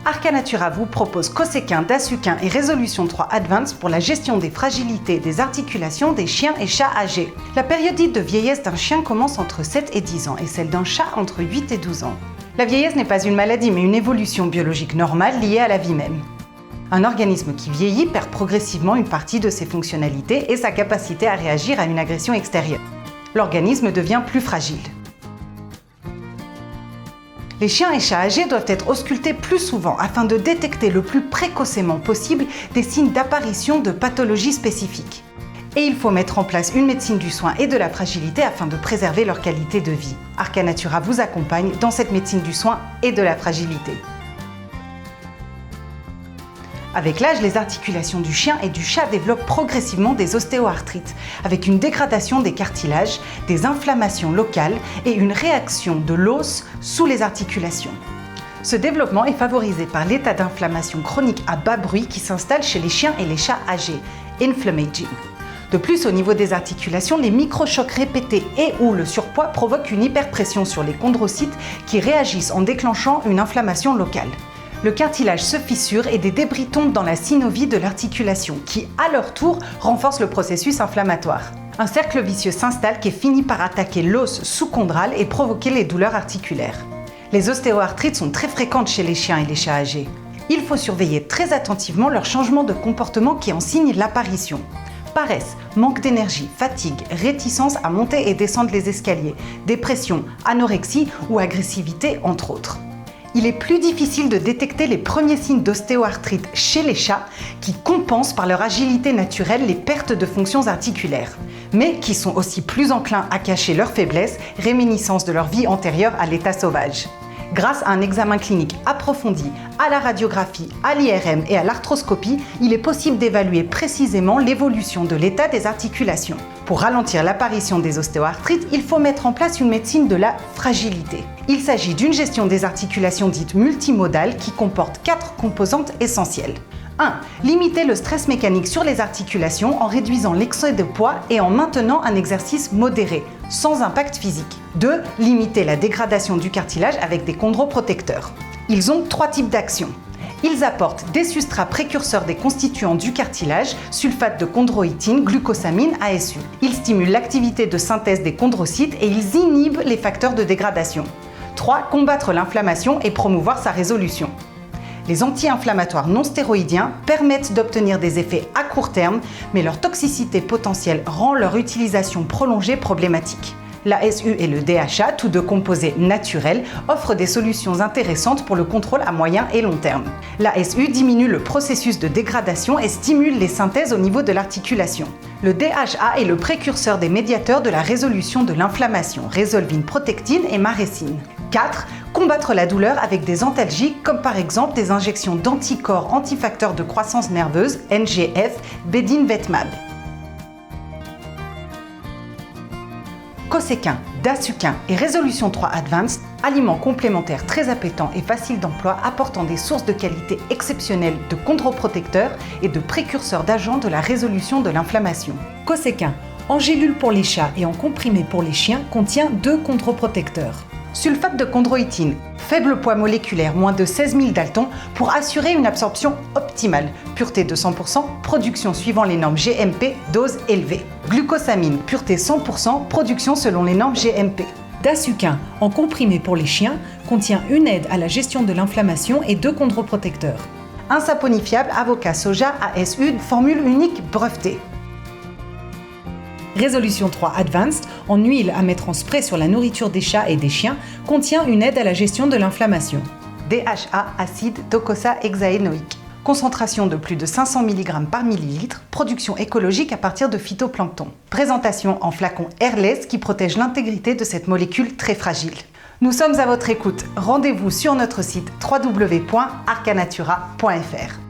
Arcanatura vous propose Cosequin, Dasuquin et Résolution 3 Advanced pour la gestion des fragilités des articulations des chiens et chats âgés. La période dite de vieillesse d'un chien commence entre 7 et 10 ans et celle d'un chat entre 8 et 12 ans. La vieillesse n'est pas une maladie mais une évolution biologique normale liée à la vie même. Un organisme qui vieillit perd progressivement une partie de ses fonctionnalités et sa capacité à réagir à une agression extérieure. L'organisme devient plus fragile. Les chiens et chats âgés doivent être auscultés plus souvent afin de détecter le plus précocement possible des signes d'apparition de pathologies spécifiques. Et il faut mettre en place une médecine du soin et de la fragilité afin de préserver leur qualité de vie. Arcanatura vous accompagne dans cette médecine du soin et de la fragilité. Avec l'âge, les articulations du chien et du chat développent progressivement des ostéoarthrites, avec une dégradation des cartilages, des inflammations locales et une réaction de l'os sous les articulations. Ce développement est favorisé par l'état d'inflammation chronique à bas bruit qui s'installe chez les chiens et les chats âgés, inflammaging. De plus, au niveau des articulations, les microchocs répétés et ou le surpoids provoquent une hyperpression sur les chondrocytes qui réagissent en déclenchant une inflammation locale. Le cartilage se fissure et des débris tombent dans la synovie de l'articulation qui, à leur tour, renforce le processus inflammatoire. Un cercle vicieux s'installe qui finit par attaquer l'os sous-chondral et provoquer les douleurs articulaires. Les ostéoarthrites sont très fréquentes chez les chiens et les chats âgés. Il faut surveiller très attentivement leur changement de comportement qui en signe l'apparition. Paresse, manque d'énergie, fatigue, réticence à monter et descendre les escaliers, dépression, anorexie ou agressivité, entre autres. Il est plus difficile de détecter les premiers signes d'ostéoarthrite chez les chats qui compensent par leur agilité naturelle les pertes de fonctions articulaires, mais qui sont aussi plus enclins à cacher leurs faiblesses, réminiscences de leur vie antérieure à l'état sauvage. Grâce à un examen clinique approfondi, à la radiographie, à l'IRM et à l'arthroscopie, il est possible d'évaluer précisément l'évolution de l'état des articulations. Pour ralentir l'apparition des ostéoarthrites, il faut mettre en place une médecine de la fragilité. Il s'agit d'une gestion des articulations dite multimodale qui comporte 4 composantes essentielles. 1. Limiter le stress mécanique sur les articulations en réduisant l'excès de poids et en maintenant un exercice modéré, sans impact physique. 2. Limiter la dégradation du cartilage avec des chondroprotecteurs. Ils ont 3 types d'actions. Ils apportent des substrats précurseurs des constituants du cartilage, sulfate de chondroïtine, glucosamine, ASU. Ils stimulent l'activité de synthèse des chondrocytes et ils inhibent les facteurs de dégradation. 3. Combattre l'inflammation et promouvoir sa résolution. Les anti-inflammatoires non stéroïdiens permettent d'obtenir des effets à court terme, mais leur toxicité potentielle rend leur utilisation prolongée problématique. L'ASU et le DHA, tous deux composés naturels, offrent des solutions intéressantes pour le contrôle à moyen et long terme. L'ASU diminue le processus de dégradation et stimule les synthèses au niveau de l'articulation. Le DHA est le précurseur des médiateurs de la résolution de l'inflammation, résolvine protectine et marécine. 4. Combattre la douleur avec des antalgiques comme par exemple des injections d'anticorps antifacteurs de croissance nerveuse, NGF, Bedinvetmab. Cosequin, Dasuquin et Résolution 3 Advanced, aliments complémentaires très appétants et faciles d'emploi apportant des sources de qualité exceptionnelles de chondroprotecteurs et de précurseurs d'agents de la résolution de l'inflammation. Cosequin, en gélule pour les chats et en comprimé pour les chiens, contient 2 chondroprotecteurs. Sulfate de chondroïtine, faible poids moléculaire, moins de 16 000 daltons pour assurer une absorption optimale. Pureté de 100%, production suivant les normes GMP, dose élevée. Glucosamine, pureté 100%, production selon les normes GMP. Dasuquin, en comprimé pour les chiens, contient une aide à la gestion de l'inflammation et 2 chondroprotecteurs. Un saponifiable avocat soja ASU, formule unique brevetée. Résolution 3 Advanced, en huile à mettre en spray sur la nourriture des chats et des chiens, contient une aide à la gestion de l'inflammation. DHA, acide docosahexaénoïque. Concentration de plus de 500 mg par millilitre, production écologique à partir de phytoplancton. Présentation en flacon airless qui protège l'intégrité de cette molécule très fragile. Nous sommes à votre écoute. Rendez-vous sur notre site www.arcanatura.fr.